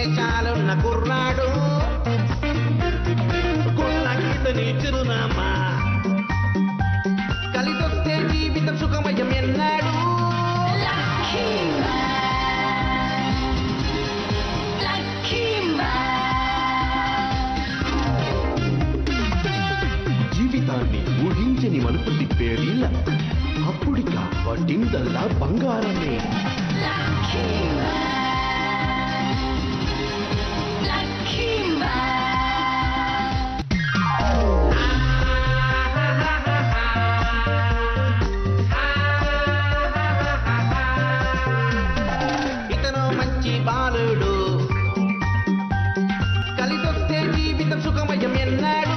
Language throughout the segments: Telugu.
మీసాలున్న కుర్రాడు గుళ్ళకితని చిరునామా కలిసొస్తే జీవితం సుఖమయం ఎన్నాడు జీవితాన్ని ఊహించని మలుపు తిప్పేది అప్పుడిక వడ్డిందల్లా బంగారమే ఇతను మంచి బాలుడు కలిసొస్తే జీవితం సుఖమయం ఎన్నాడు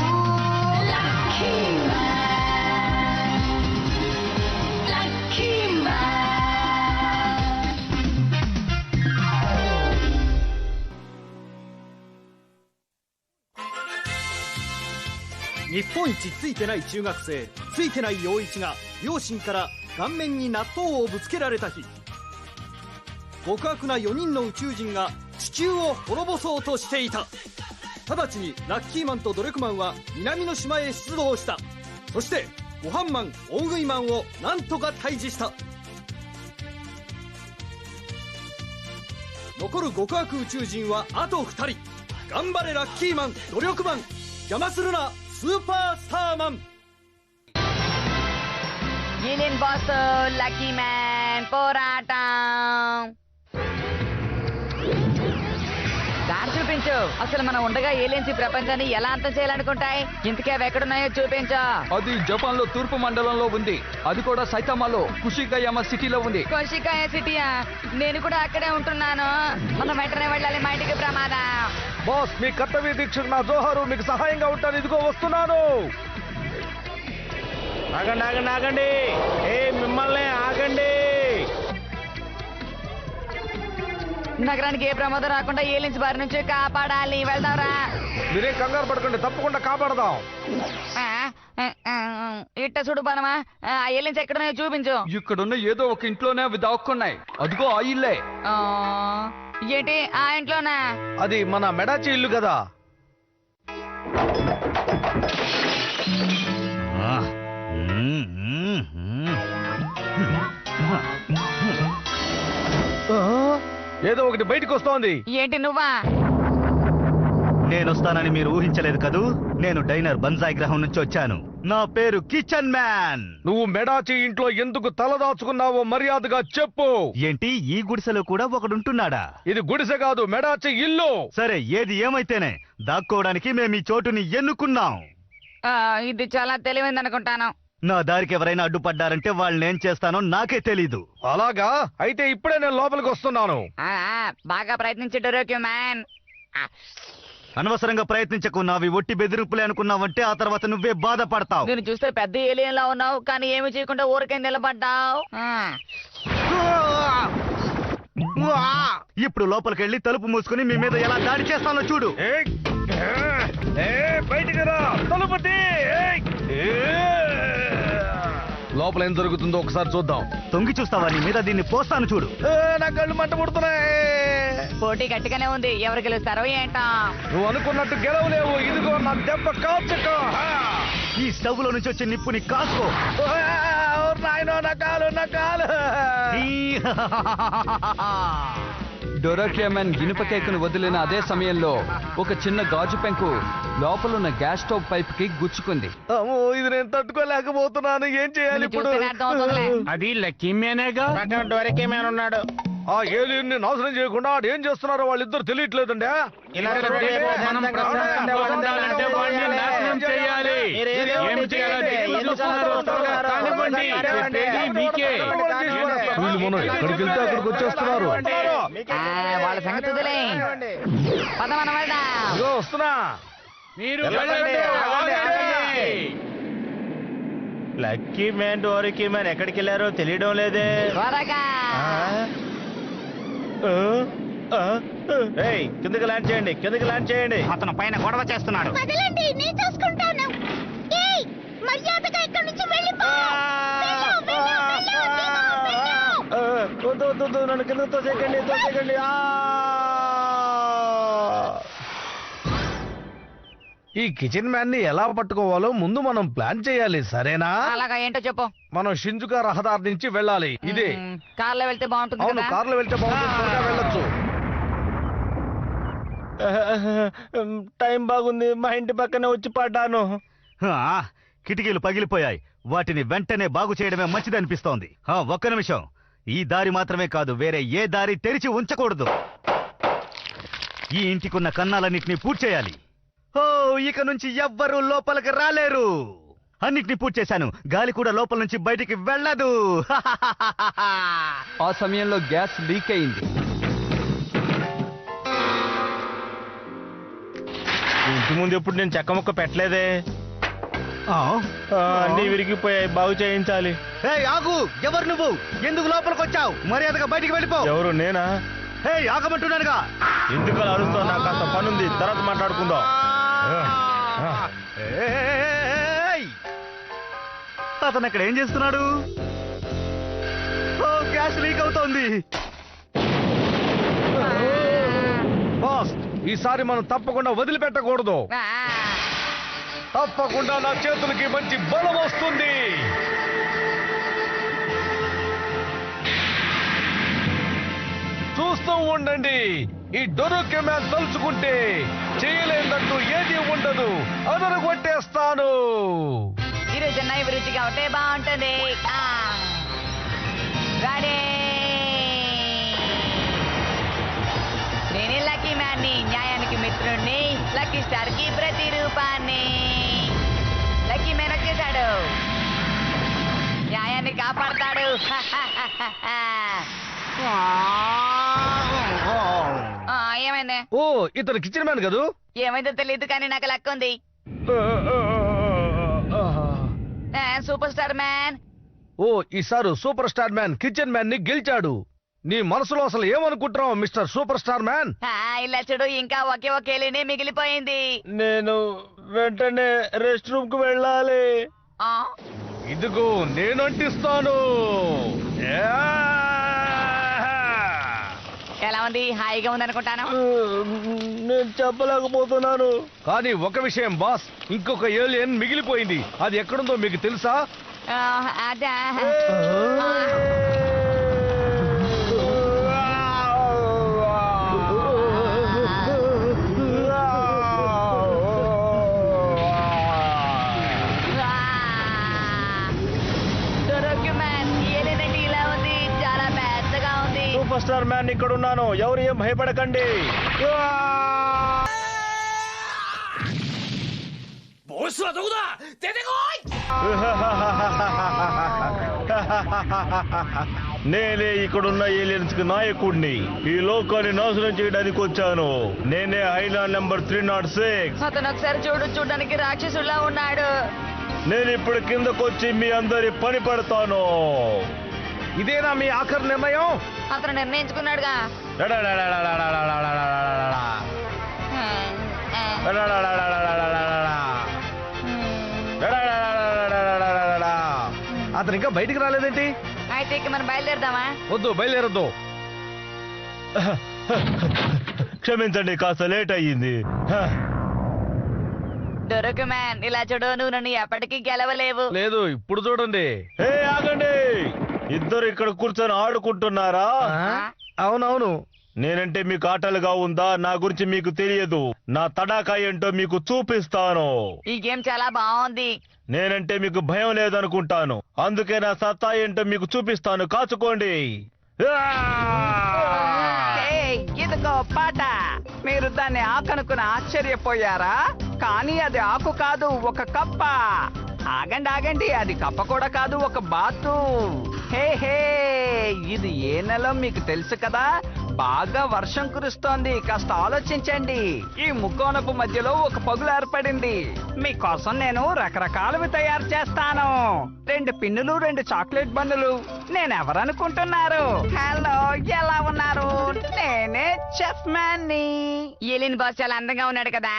日本一ついてない中学生ついてない陽一が両親から顔面に納豆をぶつけられた日、極悪な4人の宇宙人が地球を滅ぼそうとしていた。直ちにラッキーマンと努力マンは南の島へ出動した。そしてご飯マン大食いマンをなんとか退治した。残る極悪宇宙人はあと2人。頑張れラッキーマン努力マン、邪魔するなスーパースターマン。ఏలియన్ బాస్ లక్కీ మ్యాన్ పోరాటం. దారి చూపించు. అసలు మనం ఉండగా ఏలియన్స్ ఈ ప్రపంచాన్ని ఎలా అంతం చేయాలనుకుంటాయి? ఇంతకీ అవి ఎక్కడున్నాయో చూపించు. అది జపాన్ లో తూర్పు మండలంలో ఉంది. అది కూడా సైతామాలో కుషిగాయామా సిటీలో ఉంది. కోషికాయ సిటీయా? నేను కూడా అక్కడే ఉంటున్నాను. మనం వెంటనే వెళ్ళాలి, మా ఇంటికి ప్రమాదం. బాస్, మీ కర్తవ్య దీక్షకు నా జోహారు. మీకు సహాయంగా ఉంటాను. ఇదిగో వస్తున్నాను. ఆగండి ఆగండి ఆగండి, మిమ్మల్ని ఆగండి. నగరానికి ఏ ప్రమాదం రాకుండా ఏలియన్స్ బారి నుంచి కాపాడాలి. వెళ్దాంరా. మీరేం కంగారు పడకండి, తప్పకుండా కాపాడదాం. ఇట్ట చూడు పనమా, ఆ ఏలియన్స్ ఎక్కడున్నాయో చూపించు. ఇక్కడున్న ఏదో ఒక ఇంట్లోనే అవి దాక్కున్నాయి. అదిగో ఆ ఇల్లే. ఏంటి ఆ ఇంట్లోనా? అది మన మెడాచి ఇల్లు కదా. ఏదో ఒకటి బయటకు వస్తోంది. ఏంటి నువ్వా? నేనొస్తానని మీరు ఊహించలేదు కదూ. నేను డైనర్ బన్సాయి గ్రహం నుంచి వచ్చాను. నా పేరు కిచెన్ మ్యాన్. నువ్వు మెడాచి ఇంట్లో ఎందుకు తలదాచుకున్నావో మర్యాదగా చెప్పు. ఏంటి, ఈ గుడిసెలో కూడా ఒకడుంటున్నాడా? ఇది గుడిసె కాదు, మెడాచి ఇల్లు. సరే, ఏది ఏమైతేనే దాక్కోవడానికి మేము ఈ చోటుని ఎన్నుకున్నాం. ఇది చాలా తెలివైంది అనుకుంటాను. నా దారికి ఎవరైనా అడ్డుపడ్డారంటే వాళ్ళనేం చేస్తానో నాకే తెలీదు. అలాగా? అయితే ఇప్పుడే నేను లోపలికి వస్తున్నాను. బాగా ప్రయత్నించి డొరోక్యూ మ్యాన్. అనవసరంగా ప్రయత్నించకు. నావి ఒట్టి బెదిరింపులే అనుకున్నావంటే ఆ తర్వాత నువ్వే బాధపడతావు. నేను చూస్తే పెద్ద ఏలియన్ లా ఉన్నావు, కానీ ఏమి చేయకుండా ఊరికే నిలబడ్డావు. ఇప్పుడు లోపలికెళ్ళి తలుపు మూసుకుని మీ మీద ఎలా దాడి చేస్తానో చూడు. బయటికి రా, తలుపు తీ. లోపల ఏం జరుగుతుందో ఒకసారి చూద్దాం. తొంగి చూస్తావా? నీ మీద దీన్ని పోస్తాను చూడు. నా కళ్ళు మంట పుడుతున్నాయి. పోటీ గట్టిగానే ఉంది, ఎవరు గెలుస్తారో ఏంటో. నువ్వు అనుకున్నట్టు గెలవలేవు. ఇదిగో నా దెబ్బ కాల్చుకో. ఈ స్టవ్ లో నుంచి వచ్చే నిప్పుని కాసుకో. నాయనో, నా కాలు, నా కాలు. డొరోక్యూ మ్యాన్ ఇనుప కేకును వదిలిన అదే సమయంలో ఒక చిన్న గాజు పెంకు లోపలున్న గ్యాస్ స్టవ్ పైప్ కి గుచ్చుకుంది. ఇది నేను తట్టుకోలేకపోతున్నాను. ఏం చేయాలి ఇప్పుడు? అది లక్కీ మ్యానేగా. డొరోక్యూ మ్యాన్ ఉన్నాడు. ఆ ఏలియన్ ని నాశనం చేయకుండా ఏం చేస్తున్నారో వాళ్ళిద్దరు తెలియట్లేదండి. మనం ప్రశాంతంగా ఉండాలంటే వాడిని నాశనం చేయాలి. ఏమి చేయాలి? మీకే వీళ్ళు మనం ఎక్కడికి వెళ్తే అక్కడికి వచ్చేస్తున్నారు. వాళ్ళ సంగతి వదిలే. పద మనం వెళ్దాం. వస్తున్నా. మీరు లక్కీ మ్యాన్ డొరోక్యూ మ్యాన్ ఎక్కడికి వెళ్ళారో తెలియడం లేదే. త్వరగా కిందకి ల్యాండ్ చేయండి, కిందకి ల్యాండ్ చేయండి. అతను పైన గొడవ చేస్తున్నాడు. వదలండి, నేను చూసుకుంటాను. ఏయ్, మర్యాదగా ఇక్కడి నుంచి వెళ్ళిపో. నన్ను కిందకు తోసేయకండి, తోసేయకండి. ఈ కిచెన్ మ్యాన్ ని ఎలా పట్టుకోవాలో ముందు మనం ప్లాన్ చేయాలి, సరేనా? అలాగా ఏంటో చెప్పు. మనం షింజుకా రహదారి నుంచి వెళ్ళాలి. ఇదే కార్లో వెళ్తే బాగుంటుంది అవును, కదా. కార్లో వెళ్తే బాగుంటుంది, త్వరగా వెళ్ళొచ్చు. టైం బాగుంది, మా ఇంటి పక్కనే వచ్చి పడ్డాను. కిటికీలు పగిలిపోయాయి, వాటిని వెంటనే బాగు చేయడమే మంచిదనిపిస్తోంది. ఒక్క నిమిషం, ఈ దారి మాత్రమే కాదు, వేరే ఏ దారి తెరిచి ఉంచకూడదు. ఈ ఇంటికున్న కన్నాలన్నింటినీ పూర్తి చేయాలి. ఓ, ఇక నుంచి ఎవ్వరూ లోపలికి రాలేరు. అన్నిటినీ పూర్తి చేశాను, గాలి కూడా లోపల నుంచి బయటికి వెళ్ళదు. ఆ సమయంలో గ్యాస్ లీక్ అయింది. ఇంటి ముందు ఎప్పుడు నేను చెక్క ముక్క పెట్టలేదే. అన్ని విరిగిపోయాయి, బాగు చేయించాలి. ఏయ్, ఆగు! ఎవరు నువ్వు? ఎందుకు లోపలికి వచ్చావు? మర్యాదగా బయటికి వెళ్ళిపో. ఎవరు? నేనా? ఏయ్, ఆగమంటున్నానుగా. ఎందుకు అలా అరుస్తావు? నాకు కాస్త పనుంది, తర్వాత మాట్లాడుకుందాం. ఏయ్! అతను అక్కడ ఏం చేస్తున్నాడు? ఓ, గ్యాస్ లీక్ అవుతోంది. బాస్, ఈసారి మనం తప్పకుండా వదిలిపెట్టకూడదు. తప్పకుండా నా చేతులకి మంచి బలం వస్తుంది. చూస్తూ ఉండండి, ఈ డొరొకే మ్యాన్ తలుచుకుంటే చేయలేదంటూ ఏది ఉండదు. అదను కొట్టేస్తాను. ఈరోజు రుచిగా ఉంటే బాగుంటుంది. రెడీ. నేనే లక్కీ మ్యాన్ని, న్యాయానికి మిత్రుణ్ణి, లక్కీ స్టార్ కి ప్రతిరూపాన్ని. లక్కీ మ్యాన్ వచ్చేసాడు, న్యాయాన్ని కాపాడతాడు. ఏమైంది? ఓ, ఇతను కిచెన్ మ్యాన్ కదూ? ఏమైందో తెలియదు కానీ నాకు లక్ ఉంది. Super star man. ఓ, ఈసారి super star man kitchen man ని గెలిచాడు. నీ మనసులో అసలు ఏమనుకుంటున్నావు మిస్టర్ సూపర్ స్టార్ మ్యాన్? ఇలా చూడు, ఇంకా ఒకే ఒకేలేనే మిగిలిపోయింది. నేను వెంటనే రెస్ట్ రూమ్ కు వెళ్ళాలి. ఇదిగో నేను అంటిస్తాను. ఎలా ఉంది? హాయిగా ఉంది అనుకుంటాను. నేను చెప్పలేకపోతున్నాను. కానీ ఒక విషయం బాస్, ఇంకొక ఏలియన్ మిగిలిపోయింది. అది ఎక్కడుందో మీకు తెలుసా? అదా సూపర్ స్టార్ మ్యాన్ ఇక్కడ ఉన్నాను, ఎవరు ఏం భయపడకండి. నేనే ఇక్కడున్న ఏలియన్స్ కి నాయకుడిని. ఈ లోకాన్ని నాశనం చేయడానికి వచ్చాను. నేనే ఐలాండ్ నెంబర్ 306. అతను ఒకసారి చూడడానికి రాక్షసులా ఉన్నాడు. నేను ఇప్పుడు కిందకొచ్చి మీ అందరి పని పడతాను. ఇదేనా మీ ఆఖరి నిర్ణయం? అతను నిర్ణయించుకున్నాడుగా. అతను ఇంకా బయటికి రాలేదేంటి? అయితే ఇక మనం బయలుదేరదామా? వద్దు, బయలుదేరద్దు. క్షమించండి, కాస్త లేట్ అయ్యింది. డొరకు మ్యాన్, ఇలా చూడు, నువ్వు నన్ను ఎప్పటికీ గెలవలేవు. లేదు, ఇప్పుడు చూడండి. ఆగండి, ఇద్దరు ఇక్కడ కూర్చొని ఆడుకుంటున్నారా? అవునవును. నేనంటే మీకు ఆటలుగా ఉందా? నా గురించి మీకు తెలియదు. నా తడాకా ఏంటో మీకు చూపిస్తాను. ఈ గేమ్ చాలా బాగుంది. నేనంటే మీకు భయం లేదనుకుంటాను, అందుకే నా సత్తా ఏంటో మీకు చూపిస్తాను. కాచుకోండి. ఇదిగో పాట. మీరు దాన్ని ఆకనుకుని ఆశ్చర్యపోయారా? కానీ అది ఆకు కాదు, ఒక కప్ప. ఆగండి, అది కప్ప కూడా కాదు, ఒక బాతు. హే, ఇది ఏ నెల మీకు తెలుసు కదా? బాగా వర్షం కురుస్తోంది, కాస్త ఆలోచించండి. ఈ ముక్కోనపు మధ్యలో ఒక పగులు ఏర్పడింది. మీకోసం నేను రకరకాలవి తయారు చేస్తాను. 2 పిన్నులు, 2 చాక్లెట్ బన్నులు. నేనెవరనుకుంటున్నారు? హలో, ఎలా ఉన్నారు? నేనే చెఫ్ మ్యాన్ ని. ఏలియన్ బాస్ చాలా అందంగా ఉన్నాడు కదా.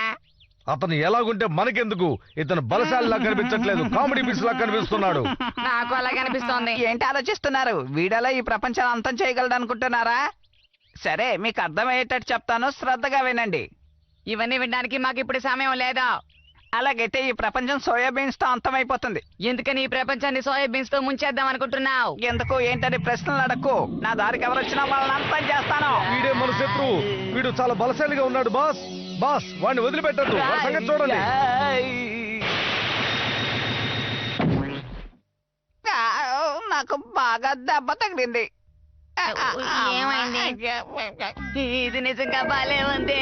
అతను ఎలాగుంటే మనకెందుకు? ఇతను బలశాలిలా కనిపించట్లేదు, కామెడీ పీస్ లా కనిపిస్తున్నాడు. నాకు అలాగే అనిపిస్తోంది. ఏంటి ఆలోచిస్తున్నారు? వీడలా ఈ ప్రపంచాన్ని అంతం చేయగలడు అనుకుంటున్నారా? సరే, మీకు అర్థమయ్యేటట్టు చెప్తాను, శ్రద్ధగా వినండి. ఇవన్నీ వినడానికి మాకు ఇప్పుడు సమయం లేదా. అలాగైతే ఈ ప్రపంచం సోయాబీన్స్ తో అంతమైపోతుంది. ఎందుకని ఈ ప్రపంచాన్ని సోయాబీన్స్ తో ముంచేద్దాం అనుకుంటున్నావు? ఎందుకు ఏంటని ప్రశ్నలు అడక్కు. నా దారికి ఎవరు వచ్చినా వాళ్ళని అంతం చేస్తాను. వీడే మన శత్రువు. వీడు చాలా బలశాలిగా ఉన్నాడు బాస్. బాస్ వాడిని వదిలిపెట్టద్దు. సంగతి చూడండి. నాకు బాగా దెబ్బ తగిలింది. ఏమైంది? ఇది నిజంగా బాలే ఉంది.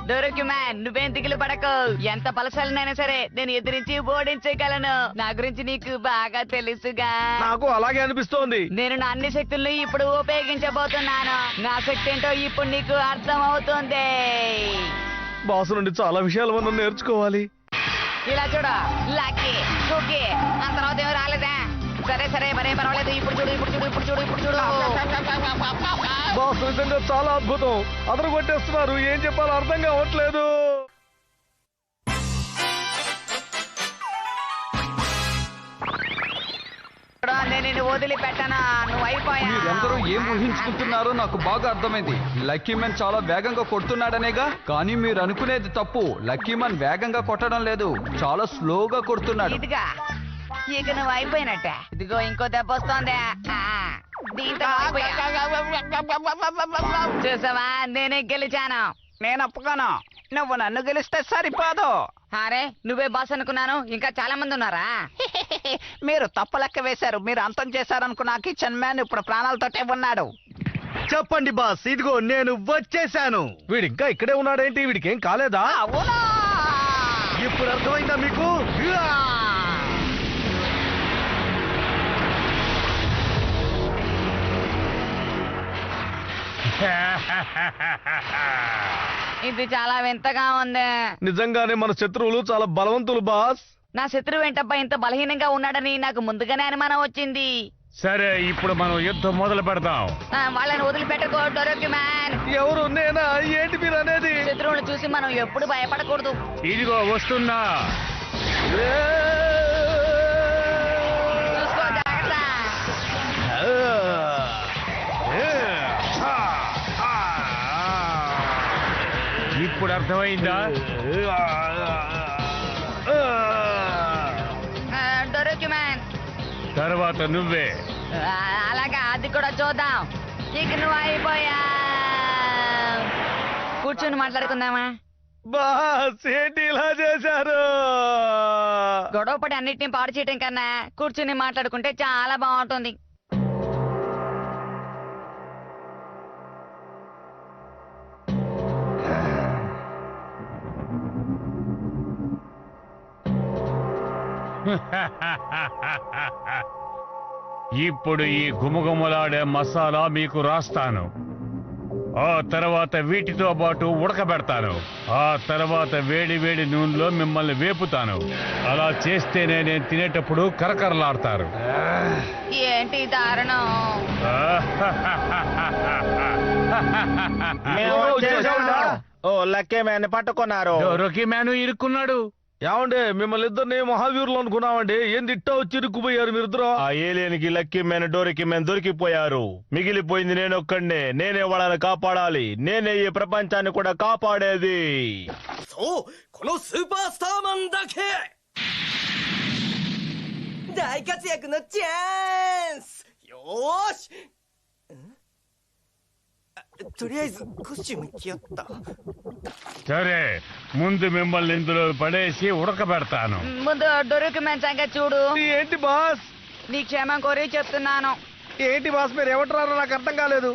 డోరోక్యుమాన్, నువ్వేం దిగులు పడకు. ఎంత బలశాలినైనా సరే నేను ఎదిరించి ఓడించగలను. నా గురించి నీకు బాగా తెలుసుగా. నాకు అలాగే అనిపిస్తోంది. నేను నా అన్ని శక్తుల్ని ఇప్పుడు ఉపయోగించబోతున్నాను. నా శక్తి ఏంటో ఇప్పుడు నీకు అర్థం అవుతుంది. బాసు నుండి చాలా విషయాలు మనం నేర్చుకోవాలి. ఇలా చూడు, లక్కీ కుకీ. ఆ తర్వాత ఏమీ రాలేదా? సరే సరే, మరే పర్వాలేదు. ఇప్పుడు చూడు, ఇప్పుడు చూడు, ఇప్పుడు చూడు, ఇప్పుడు చూడు. బాస్ నిజంగా చాలా అద్భుతం. అదరు కొట్టేస్తున్నారు. ఏం చెప్పాలో అర్థం కావట్లేదు. నేను నిన్ను వదిలిపెట్టనా? నువ్వు అయిపోయా. మీరందరూ ఏం ఊహించుకుంటున్నారో నాకు బాగా అర్థమైంది. లక్కీ మ్యాన్ చాలా వేగంగా కొడుతున్నాడనేగా. కానీ మీరు అనుకునేది తప్పు. లక్కీ మ్యాన్ వేగంగా కొట్టడం లేదు, చాలా స్లోగా కొడుతున్నాడు. ఇదిగా ఇక నువ్వు అయిపోయినట్టే. ఇదిగో ఇంకో దెబ్బ వస్తోంది. దీంతో చూసావా, నేనే గెలిచాను. నేను ఒప్పుకోను. నువ్వు నన్ను గెలిస్తే సరిపోదు. అరే, నువ్వే బాస్ అనుకున్నాను. ఇంకా చాలా మంది ఉన్నారా? మీరు తప్పు లెక్క వేశారు. మీరు అంతం చేశారనుకున్న కిచెన్ మ్యాన్ ఇప్పుడు ప్రాణాలతోటే ఉన్నాడు. చెప్పండి బాస్, ఇదిగో నేను వచ్చేసాను. వీడు ఇంకా ఇక్కడే ఉన్నాడేంటి? వీడికి ఏం కాలేదా? అవునా? ఇప్పుడు అర్థమైందా మీకు? ఇది చాలా వింతగా ఉంది. నిజంగానే మన శత్రువులు చాలా బలవంతులు బాస్. నా శత్రువు ఏంటబ్బా ఇంత బలహీనంగా ఉన్నాడని నాకు ముందుగానే అనుమానం వచ్చింది. సరే, ఇప్పుడు మనం యుద్ధం మొదలు పెడదాం. వాళ్ళని వదిలిపెట్టుకో డోరోక్యుమాన్. ఎవరు? నేనా? ఏంటి మీరు అనేది? శత్రువులను చూసి మనం ఎప్పుడు భయపడకూడదు. ఇదిగో వస్తున్నా. చూసుకో, జాగ్రత్త. ఇప్పుడు అర్థమైందా? డోరోక్యుమాన్, తర్వాత నువ్వే. అలాగా, అది కూడా చూద్దాం. ఇక నువ్వు అయిపోయా. కూర్చొని మాట్లాడుకుందామా? బాస్ ఏంటి ఇలా చేశారు? గొడవపడి అన్నిటిని పాడు చేయటం కన్నా కూర్చుని మాట్లాడుకుంటే చాలా బాగుంటుంది. ఇప్పుడు ఈ గుమగుమలాడే మసాలా మీకు రాస్తాను. ఆ తర్వాత వీటితో పాటు ఉడకబెడతాను. ఆ తర్వాత వేడి వేడి నూనెలో మిమ్మల్ని వేపుతాను. అలా చేస్తేనే నేను తినేటప్పుడు కరకరలాడతారు. ఏంటి దారుణం? ఓ లక్కీ మ్యాన్ పట్టుకున్నారు. డోరోకి మ్యాను ఇరుక్కున్నాడు. ఏమండి, మిమ్మల్ని ఇద్దరిని మహావీరులు అనుకున్నామండి. ఏంది ఇట్టా వచ్చి ఇరుక్కుపోయారు మీరిద్దరు? ఆ ఏలియన్కి లక్కీ మ్యాన్ డోరికి మ్యాన్ దొరికిపోయారు. మిగిలిపోయింది నేనొక్కడే. నేనే వాళ్ళని కాపాడాలి. నేనే ఈ ప్రపంచాన్ని కూడా కాపాడేది. సరే, ముందు మిమ్మల్ని ఇందులో పడేసి ఉడకబెడతాను. ముందు డోరోక్యుమాన్ సంగతి చూడు. ఏంటి బాస్? నీ క్షేమం కోరి చెప్తున్నాను. ఏంటి బాస్ మీరు ఏమంటున్నారో నాకు అర్థం కాలేదు.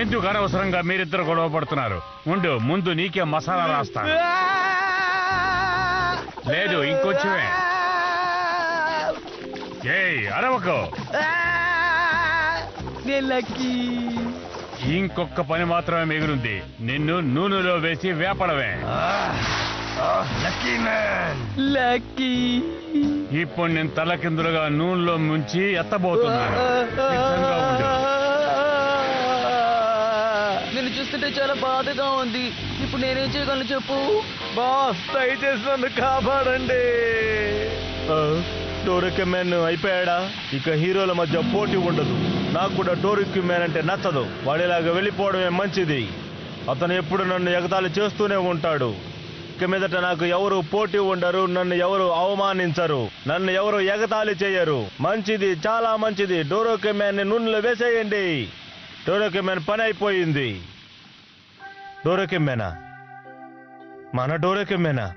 ఎందుకు అనవసరంగా మీరిద్దరు గొడవ పడుతున్నారు? ఉండు, ముందు నీకే మసాలా రాస్తాను. లేదు, ఇంకొంచెమే. ఏయ్, అరవకు. ఇంకొక పని మాత్రమే మిగిలింది. నిన్ను నూనెలో వేసి వేపడమే. లక్కీ, ఇప్పుడు నేను తలకిందులుగా నూనెలో ముంచి ఎత్తబోతున్నాను. సిద్ధంగా ఉండు. నిన్ను చూస్తుంటే చాలా బాధగా ఉంది. ఇప్పుడు నేనేం చేయగలను చెప్పు? బాస్ దయచేసి నన్ను కాపాడండి. డోరికి మ్యాన్ అయిపోయాడా? ఇక హీరోల మధ్య పోటీ ఉండదు. నాకు కూడా డోరికి మ్యాన్ అంటే నచ్చదు. వాడిలాగా వెళ్ళిపోవడమే మంచిది. అతను ఎప్పుడు నన్ను ఎగతాళి చేస్తూనే ఉంటాడు. ఇక మీదట నాకు ఎవరు పోటీ ఉండరు, నన్ను ఎవరు అవమానించరు, నన్ను ఎవరు ఎగతాళి చేయరు. మంచిది, చాలా మంచిది. డోరోకెమాన్ ని నూనెలో వేసేయండి. డోరోకెమాన్ పని అయిపోయింది. డోరోకెమానా? మన డోరోకెమానా?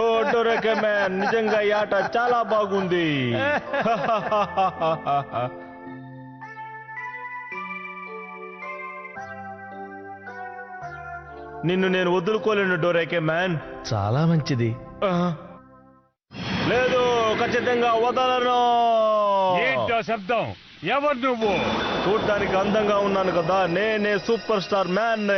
ఓ డోరోకెమాన్, నిజంగా ఈ ఆట చాలా బాగుంది. నిన్ను నేను వదులుకోలేను డోరేకెమాన్. చాలా మంచిది. లేదు, ఖచ్చితంగా వదలను. ఏంటో శబ్దం? ఎవరు నువ్వు? చూడ్డానికి అందంగా ఉన్నాను కదా, నేనే సూపర్ స్టార్ మ్యాన్.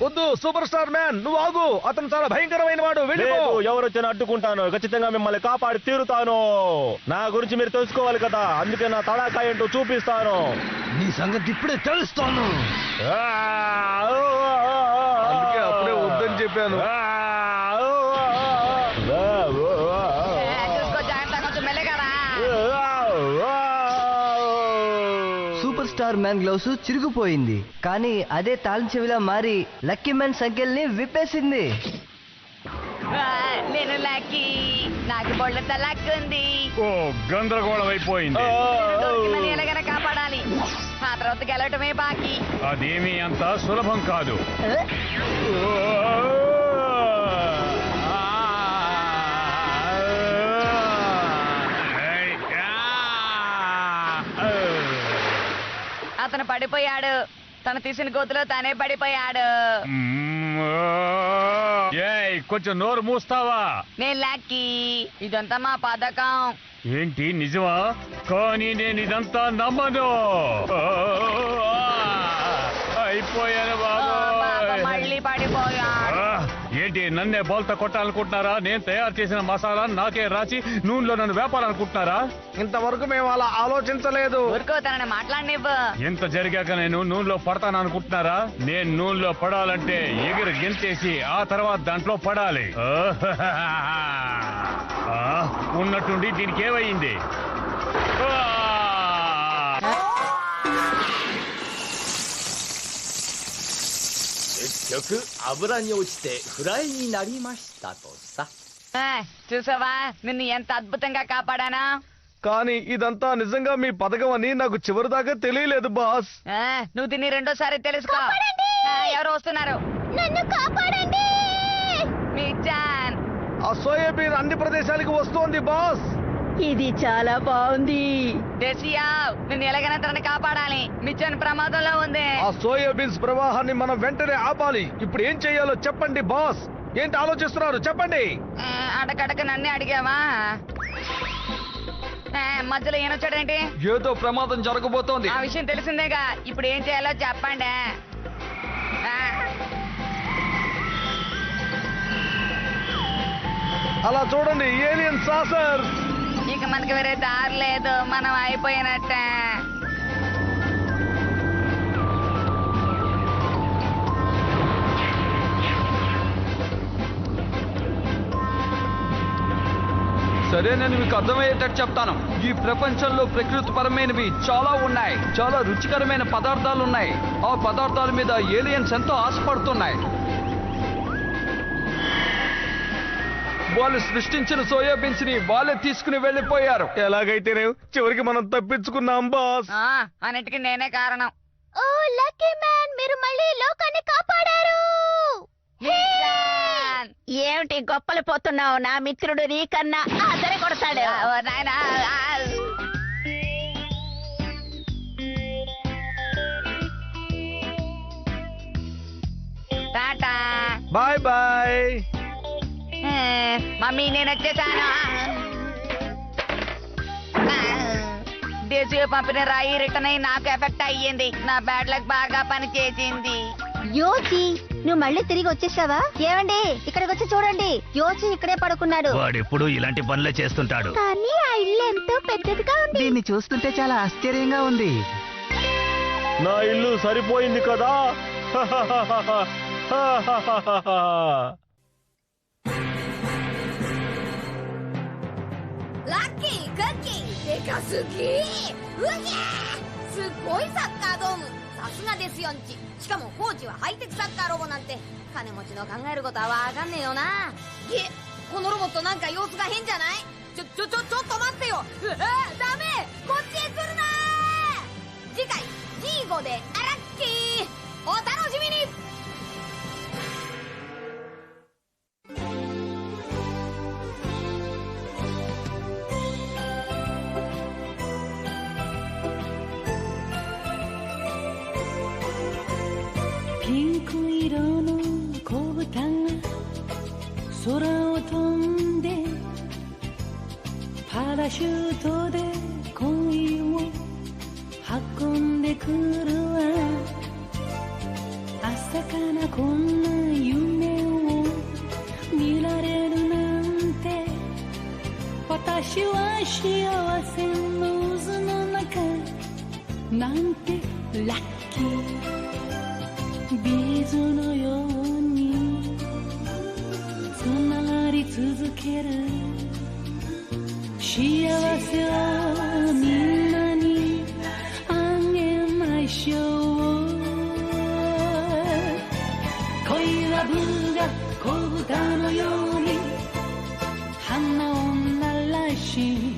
వద్దు సూపర్ స్టార్ మ్యాన్, నువ్వు ఆగు. అతను చాలా భయంకరమైన వాడు. లేదు, ఎవరు వచ్చినా అడ్డుకుంటాను. ఖచ్చితంగా మిమ్మల్ని కాపాడి తీరుతాను. నా గురించి మీరు తెలుసుకోవాలి కదా, అందుకే నా తడాకాయ ఏంటో చూపిస్తాను. నీ సంగతి ఇప్పుడే తెలుస్తాను. అందుకే అప్పుడే వద్దని చెప్పాను. చూసుకో, జాగ్రత్త, కొంచెం మెల్లగారా. సూపర్ స్టార్ మ్యాన్ గ్లౌస్ చిరిగిపోయింది, కానీ అదే తాళం చెవిలా మారి లక్కీ మ్యాన్ సంఖ్యల్ని విప్పేసింది. నేను లక్కీ, నాకు బొళ్ళంత లక్ ఉంది. ఓ, గందరగోళం అయిపోయింది. డోరేమాన్ ఎలాగైనా కాపాడాలి, ఆ తర్వాత గెలవటమే బాకీ. అదేమీ అంత సులభం కాదు. అతను పడిపోయాడు, తను తీసిన గోతులో తానే పడిపోయాడు. ఏయ్, కొంచెం నోరు మూస్తావా? నేను లక్కీ, ఇదంతా మా పథకం. ఏంటి, నిజమా? కానీ నేను ఇదంతా నమ్మను. అయిపోయాను బాబు. మళ్ళీ పడిపోయాడు. ఏంటి, నన్నే బోల్తా కొట్టాలనుకుంటున్నారా? నేను తయారు చేసిన మసాలా నాకే రాసి నూనెలో నన్ను వేపాలనుకుంటున్నారా? ఇంతవరకు మేము అలా ఆలోచించలేదు. ఊరుకో, తనని మాట్లాడినివ్వు. ఇంత జరిగాక నేను నూనెలో పడతాను అనుకుంటున్నారా? నేను నూనెలో పడాలంటే ఎగిరి గెంతేసి ఆ తర్వాత దాంట్లో పడాలి. ఉన్నట్టుండి దీనికి ఏమైంది? చూసావా, నిన్ను ఎంత అద్భుతంగా కాపాడానా? కానీ ఇదంతా నిజంగా మీ పథకం అని నాకు చివరి దాకా తెలియలేదు బాస్. నువ్వు దీన్ని రెండోసారి తెలుసుకో. ఎవరు వస్తున్నారు? నన్ను కాపాడండి. మిర్జాన్, ఆ సోయాబీన్ అన్ని ప్రదేశాలకు వస్తోంది బాస్. ఇది చాలా బాగుంది. దేశియా, నిన్ను ఎలాగైనా తనని కాపాడాలి. మిర్జాన్ ప్రమాదంలో ఉంది. ఆ సోయాబీన్స్ ప్రవాహాన్ని మనం వెంటనే ఆపాలి. ఇప్పుడు ఏం చెయ్యాలో చెప్పండి బాస్. ఏంటి ఆలోచిస్తున్నారు, చెప్పండి. అడగడక నన్నే అడిగావా? మధ్యలో ఏనొచ్చాడేంటి? ఏదో ప్రమాదం జరగబోతోంది. ఆ విషయం తెలిసిందేగా, ఇప్పుడు ఏం చేయాలో చెప్పండి. అలా చూడండి, ఏలియన్ సాసర్. ఇక మనకి వేరే దారి లేదు, మనం అయిపోయినట్టే. సరే, నేను మీకు అర్థమయ్యేటట్టు చెప్తాను. ఈ ప్రపంచంలో ప్రకృతిపరమైనవి చాలా ఉన్నాయి. చాలా రుచికరమైన పదార్థాలు ఉన్నాయి. ఆ పదార్థాల మీద ఏలియన్స్ ఎంతో ఆశపడుతున్నాయి. వాళ్ళు సృష్టించిన సోయాబీన్స్ ని వాళ్ళే తీసుకుని వెళ్ళిపోయారు. ఎలాగైతేనే చివరికి మనం తప్పించుకున్నాం బాస్. అన్నిటికీ నేనే కారణం. ఓ లక్కీ మ్యాన్, మీరు మళ్ళీ లోకాన్ని కాపాడారు. ఏమిటి గొప్పలు పోతున్నావు? నా మిత్రుడు నీకన్నా అదరే కొడతాడు. నాయనా, టాటా. Bye bye. మమ్మీ, నేను వచ్చేసాను. దేశీయ పంపిన రాయి రిటర్న్ అయి నాకు ఎఫెక్ట్ అయ్యింది. నా బ్యాడ్ లక్ బాగా పనిచేసింది. యోచి, నువ్వు మళ్ళీ తిరిగి వచ్చేసావా? ఏమండి, ఇక్కడికి వచ్చి చూడండి. యోచి ఇక్కడే పడుకున్నాడు. వాడెప్పుడు ఇలాంటి పనులే చేస్తుంటాడు. కానీ ఆ ఇల్లు ఎంతో పెద్దదిగా ఉంది. దీన్ని చూస్తుంటే చాలా ఆశ్చర్యంగా ఉంది. నా ఇల్లు సరిపోయింది కదా. Lucky, కక్కీ, でかすぎ。うぎゃー、すごいサッカードーム。さすがですよんち。しかもコーチはハイテクサッカーロボなんて金持ちの考えることはわかんねえよな。このロボットなんか様子が変じゃない？ちょっと待ってよ。ダメ、こっちへ来るな。次回 G5 でアラッキー、お楽しみに。ピンク色の子豚が空を飛んでパラシュートで恋を運んでくるわ。朝からこんな夢を見られるなんて、私は幸せの渦の中なんてラッキー。ビーズのようにつながり続ける幸せをみんなにあげましょう。恋はブが子豚のように花を鳴らし、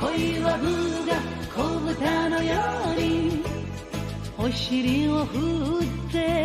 恋はブが子豚のようにお尻を振って